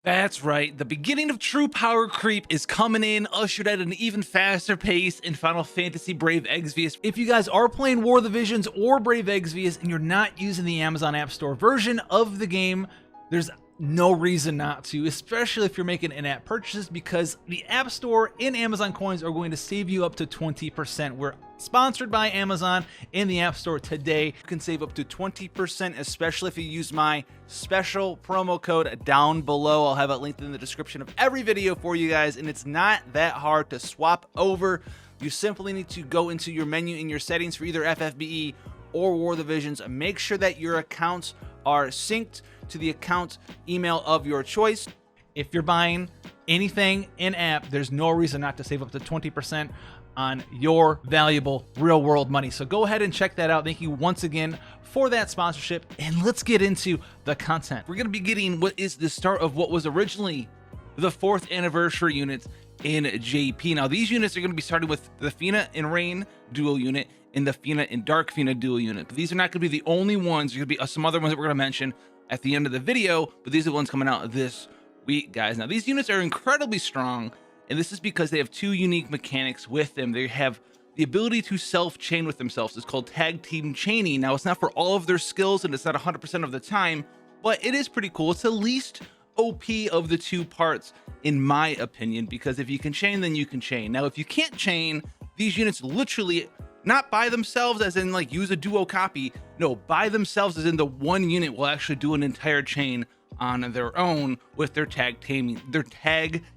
That's right, the beginning of true power creep is coming in, ushered at an even faster pace in Final Fantasy Brave Exvius. If you guys are playing War of the Visions or Brave Exvius and you're not using the Amazon App Store version of the game, there's no reason not to, especially if you're making in-app purchases, because the App Store and Amazon coins are going to save you up to 20%. We're sponsored by Amazon in the App Store today. You can save up to 20%, especially if you use my special promo code down below. I'll have it linked in the description of every video for you guys, and it's not that hard to swap over. You simply need to go into your menu in your settings for either FFBE or War of the Visions, and make sure that your accounts are synced to the account email of your choice. If you're buying anything in app, there's no reason not to save up to 20% on your valuable real world money. So go ahead and check that out. Thank you once again for that sponsorship, and let's get into the content. We're going to be getting what is the start of what was originally the 4th anniversary unit in JP. Now these units are going to be starting with the Fina and Rain dual unit and the Fina and Dark Fina dual unit, but these are not going to be the only ones. There's going to be some other ones that we're going to mention at the end of the video, but these are the ones coming out this week, guys. Now these units are incredibly strong, and this is because they have two unique mechanics with them. They have the ability to self-chain with themselves. It's called tag team chaining. Now it's not for all of their skills, and it's not 100% of the time, but it is pretty cool. It's the least OP of the two parts, in my opinion, because if you can chain, then you can chain. Now if you can't chain, these units literally, not by themselves as in like use a duo copy, no, by themselves as in the one unit will actually do an entire chain on their own with their tag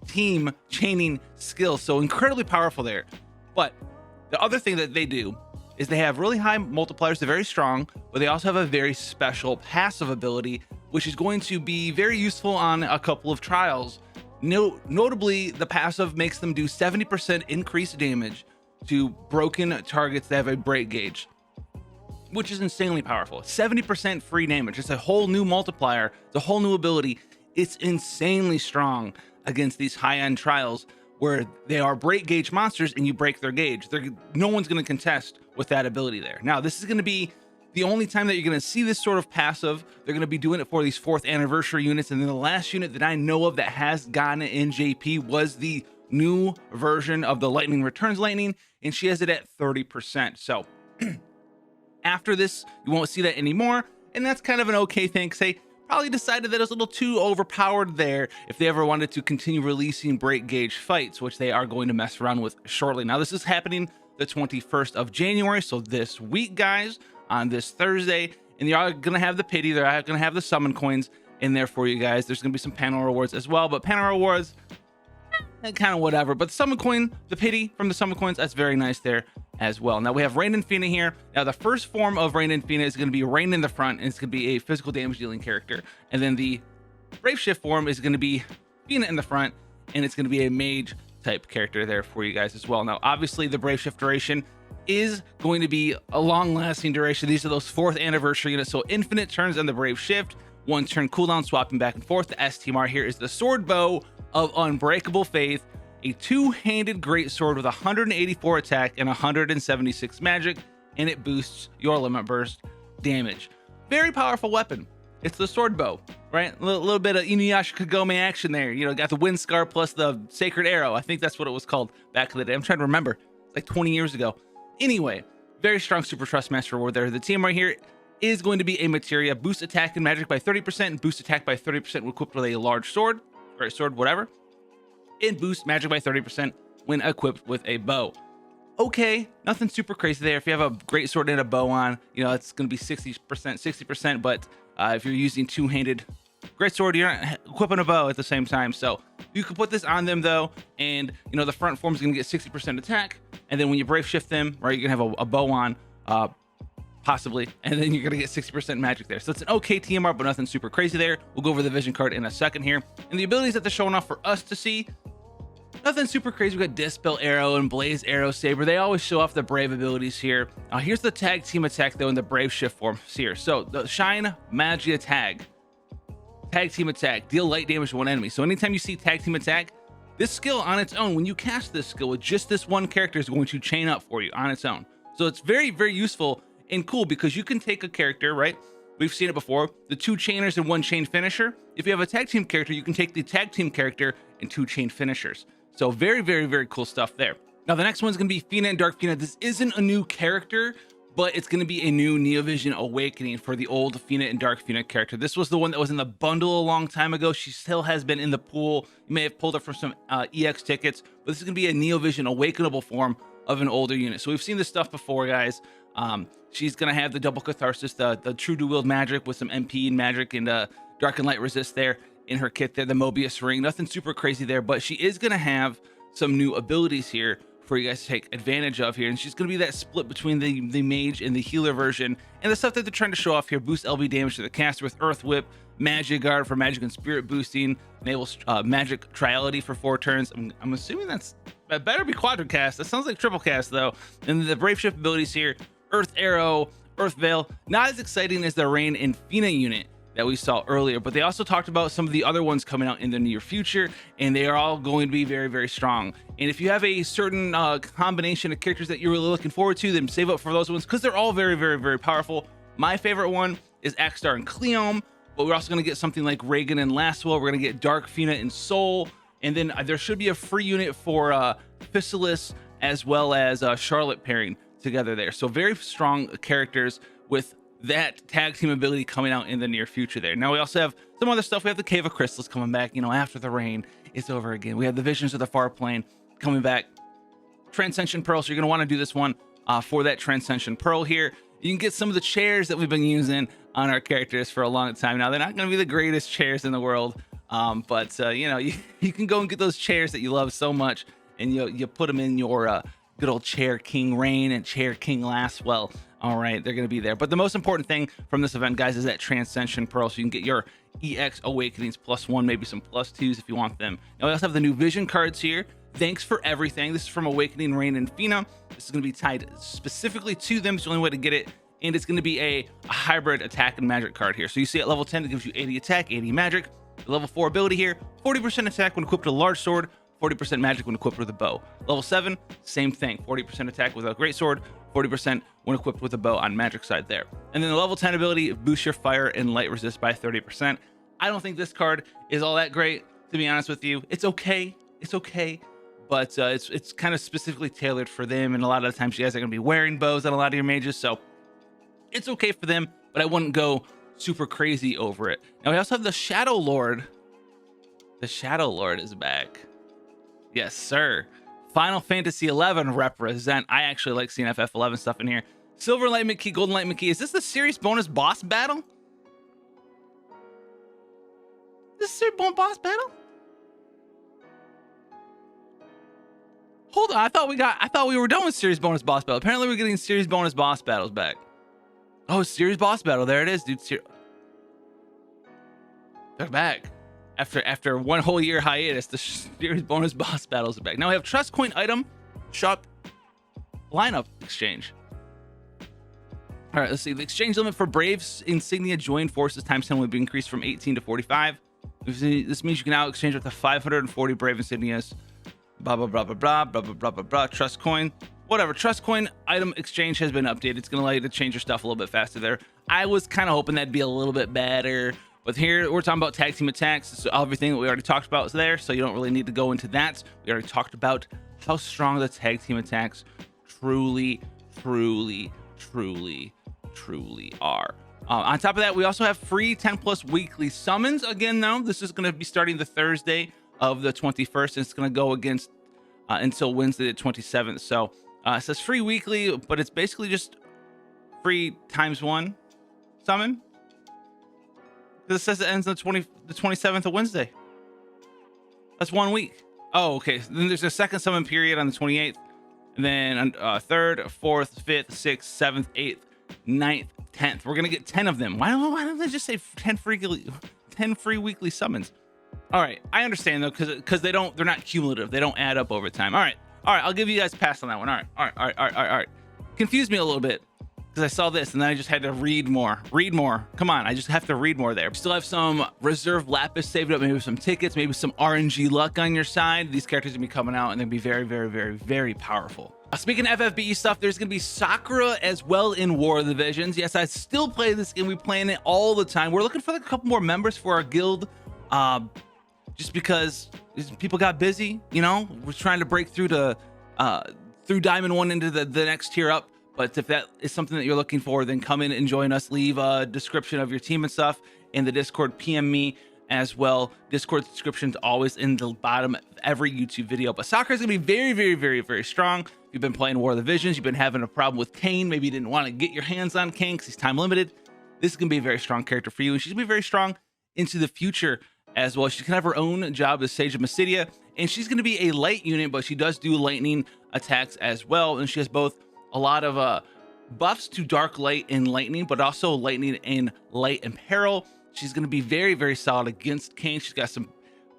team chaining skills. So incredibly powerful there. But the other thing that they do is they have really high multipliers. They're very strong, but they also have a very special passive ability, which is going to be very useful on a couple of trials. Notably, the passive makes them do 70% increased damage to broken targets that have a break gauge, which is insanely powerful. 70% free damage. It's a whole new multiplier. It's a whole new ability. It's insanely strong against these high-end trials where they are break gauge monsters and you break their gauge. No one's going to contest with that ability there. Now, this is going to be the only time that you're going to see this sort of passive. They're going to be doing it for these 4th anniversary units. And then the last unit that I know of that has gotten it in JP was the new version of the Lightning Returns Lightning, and she has it at 30%. So after this, you won't see that anymore, and that's kind of an okay thing, because they probably decided that it was a little too overpowered there if they ever wanted to continue releasing break gauge fights, which they are going to mess around with shortly. Now this is happening the 21st of January, so this week, guys, on this Thursday, and you're gonna have the pity, they're gonna have the summon coins in there for you guys. There's gonna be some panel rewards as well, but panel rewards, kind of whatever. But the summon coin, the pity from the summon coins, that's very nice there as well. Now we have Rain and Fina here. Now the first form of Rain and Fina is going to be Rain in the front, and it's going to be a physical damage dealing character. And then the Brave Shift form is going to be Fina in the front, and it's going to be a mage type character there for you guys as well. Now obviously the Brave Shift duration is going to be a long lasting duration. These are those 4th anniversary units, so infinite turns on the Brave Shift, 1 turn cooldown, swapping back and forth. The STMR here is the sword bow of Unbreakable Faith, a two-handed greatsword with 184 attack and 176 magic, and it boosts your limit burst damage. Very powerful weapon. It's the sword bow, right? A little bit of Inuyasha Kagome action there. You know, got the wind scar plus the sacred arrow. I think that's what it was called back in the day. I'm trying to remember, like 20 years ago. Anyway, very strong Super Trust Master reward there. The team right here is going to be a materia. Boost attack and magic by 30%, and boost attack by 30% when equipped with a large sword. Great sword, whatever, and boost magic by 30% when equipped with a bow. Okay, nothing super crazy there. If you have a great sword and a bow on, you know, it's going to be 60%, but if you're using two-handed great sword, you're not equipping a bow at the same time. So you can put this on them though, and you know the front form is going to get 60% attack, and then when you Brave Shift them, right, you're gonna have a bow on, possibly, and then you're gonna get 60% magic there. So it's an okay TMR, but nothing super crazy there. We'll go over the vision card in a second here, and the abilities that they're showing off for us to see, nothing super crazy. We got Dispel Arrow and Blaze Arrow Saber. They always show off the Brave abilities here. Here's the tag team attack though in the Brave Shift form here. So the Shine Magia tag team attack, deal light damage to one enemy. So anytime you see tag team attack, this skill on its own, when you cast this skill with just this one character, is going to chain up for you on its own. So it's very, very useful and cool, because you can take a character, right, We've seen it before. The 2 chainers and 1 chain finisher. If you have a tag team character, you can take the tag team character and 2 chain finishers. So very, very, very cool stuff there. Now, the next one's going to be Fina and Dark Fina. This isn't a new character, but it's going to be a new Neovision Awakening for the old Fina and Dark Fina character. This was the one that was in the bundle a long time ago. She still has been in the pool. You may have pulled her from some EX tickets, but this is going to be a Neovision Awakenable form of an older unit. So we've seen this stuff before, guys. She's going to have the double catharsis, the true dual-wield magic with some MP and magic and dark and light resist there in her kit there, the Mobius ring. Nothing super crazy there, but she is going to have some new abilities here for you guys to take advantage of here, and she's going to be that split between the mage and the healer version. And the stuff that they're trying to show off here: boost LB damage to the caster with Earth Whip, Magic Guard for magic and spirit boosting, enables magic triality for 4 turns. I'm assuming that better be quadricast. That sounds like triple cast though. And the Brave Shift abilities here: Earth Arrow, Earth Veil. Not as exciting as the Rain and Fina unit that we saw earlier, but they also talked about some of the other ones coming out in the near future, and they are all going to be very, very strong. And if you have a certain combination of characters that you're really looking forward to, then save up for those ones, because they're all very, very, very powerful. My favorite one is Axstar and Cleome, but we're also going to get something like Reagan and Lastwell. We're going to get Dark Fina and Soul, and then there should be a free unit for Physalis as well as Charlotte pairing together there. So very strong characters with that tag team ability coming out in the near future there. Now we also have some other stuff. We have the Cave of Crystals coming back, you know, after the rain is over again. We have the Visions of the Far Plane coming back. Transcension Pearl, so you're going to want to do this one for that Transcension Pearl here. You can get some of the chairs that we've been using on our characters for a long time now. They're not going to be the greatest chairs in the world, but you know, you can go and get those chairs that you love so much, and you put them in your good old Chair King Rain and Chair King Lastwell. All right, they're going to be there. But the most important thing from this event, guys, is that Transcension Pearl. So you can get your EX Awakenings +1, maybe some +2s if you want them. Now, we also have the new Vision cards here. Thanks for everything. This is from Awakening, Rain, and Fina. This is going to be tied specifically to them. It's the only way to get it. And it's going to be a hybrid attack and magic card here. So you see at level 10, it gives you 80 attack, 80 magic. The level 4 ability here, 40% attack when equipped with a large sword, 40% magic when equipped with a bow. Level 7, same thing, 40% attack with a great sword, 40% when equipped with a bow on magic side there. And then the level 10 ability, boost your fire and light resist by 30%. I don't think this card is all that great, to be honest with you. It's okay, but it's kind of specifically tailored for them, and a lot of the times you guys are going to be wearing bows on a lot of your mages, so it's okay for them, but I wouldn't go super crazy over it. Now we also have the Shadow Lord. The Shadow Lord is back. Yes, sir. Final Fantasy 11 represent. I actually like seeing FF11 stuff in here. Silver Enlightenment Key, Golden Enlightenment Key. Is this the series bonus boss battle? This is series bonus boss battle? Hold on, I thought we were done with series bonus boss battle. Apparently we're getting series bonus boss battles back. Oh, series boss battle. There it is, dude. They're back. After one whole year hiatus, the series bonus boss battles are back. Now we have Trust Coin item shop lineup exchange. All right, let's see. The exchange limit for Brave's insignia joined forces times 10 will be increased from 18 to 45. This means you can now exchange up to 540 Brave insignias. Blah blah blah blah blah blah blah blah blah blah. Trust Coin, whatever. Trust Coin item exchange has been updated. It's gonna allow you to change your stuff a little bit faster there. I was kind of hoping that'd be a little bit better. But here we're talking about tag team attacks. So everything that we already talked about is there, so you don't really need to go into that. We already talked about how strong the tag team attacks truly are. On top of that, we also have free 10+ weekly summons. Again, though, this is going to be starting the Thursday of the 21st, and it's going to go against until Wednesday the 27th. So it says free weekly, but it's basically just free ×1 summon. It says it ends on the 27th of Wednesday. That's 1 week. Oh, okay. Then there's a second summon period on the 28th, and then on 3rd, 4th, 5th, 6th, 7th, 8th, 9th, 10th. We're gonna get 10 of them. Why don't they just say 10 free weekly summons? All right, I understand though, because they're not cumulative. They don't add up over time. All right. I'll give you guys a pass on that one. All right. Confused me a little bit. because I saw this and then I just had to read more. Come on, I just have to read more there. We still have some reserve lapis saved up, maybe some tickets, maybe some RNG luck on your side. These characters are gonna be coming out and they're gonna be very, very, very, very powerful. Speaking of FFBE stuff, there's gonna be Sakura as well in War of the Visions. Yes, I still play this game. We playing it all the time. We're looking for like a couple more members for our guild, just because people got busy. You know, we're trying to break through to through Diamond 1 into the next tier up. But if that is something that you're looking for, then come in and join us. Leave a description of your team and stuff in the Discord. PM me as well. Discord description's always in the bottom of every YouTube video. But Sakura's gonna be very, very, very, very strong. If you've been playing War of the Visions, you've been having a problem with Kane, maybe you didn't want to get your hands on Kane because he's time limited, this is gonna be a very strong character for you, and she's gonna be very strong into the future as well. She can have her own job as Sage of Mysidia, and she's gonna be a light unit, but she does do lightning attacks as well, and she has both a lot of buffs to dark light and lightning, but also lightning and light and peril. She's going to be very, very solid against Kane. She's got some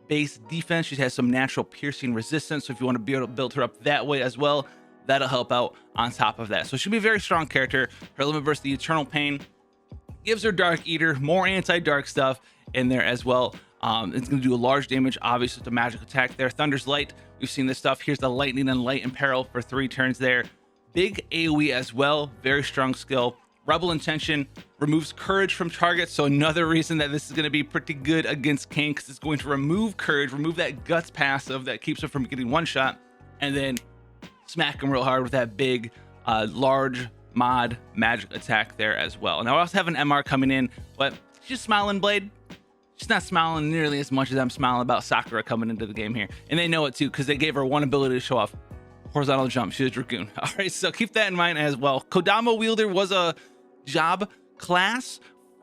base defense. She has some natural piercing resistance. So if you want to be able to build her up that way as well, that'll help out on top of that. So she'll be a very strong character. Her limit versus the Eternal Pain gives her Dark Eater, more anti-dark stuff in there as well. It's going to do a large damage, obviously, with the magic attack there. Thunder's Light, we've seen this stuff. Here's the lightning and light and peril for 3 turns there. Big AoE as well, very strong skill. Rebel Intention removes courage from targets, so another reason that this is going to be pretty good against Kane, because it's going to remove courage, remove that guts passive that keeps him from getting one shot, and then smack him real hard with that big, large mod magic attack there as well. Now I also have an MR coming in, but she's smiling Blade. She's not smiling nearly as much as I'm smiling about Sakura coming into the game here, and they know it too because they gave her one ability to show off. Horizontal jump. She's a Dragoon. All right, so keep that in mind as well. Kodama Wielder was a job class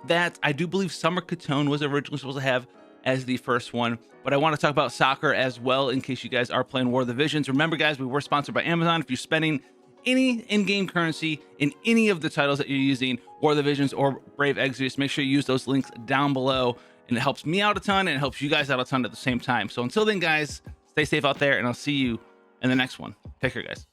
that I do believe Summer Katone was originally supposed to have as the first one, but I want to talk about Sakura as well in case you guys are playing War of the Visions. Remember, guys, we were sponsored by Amazon. If you're spending any in-game currency in any of the titles that you're using, War of the Visions or Brave Exivus, make sure you use those links down below, and it helps me out a ton and it helps you guys out a ton at the same time. So until then, guys, stay safe out there, and I'll see you in the next one. Take care, guys.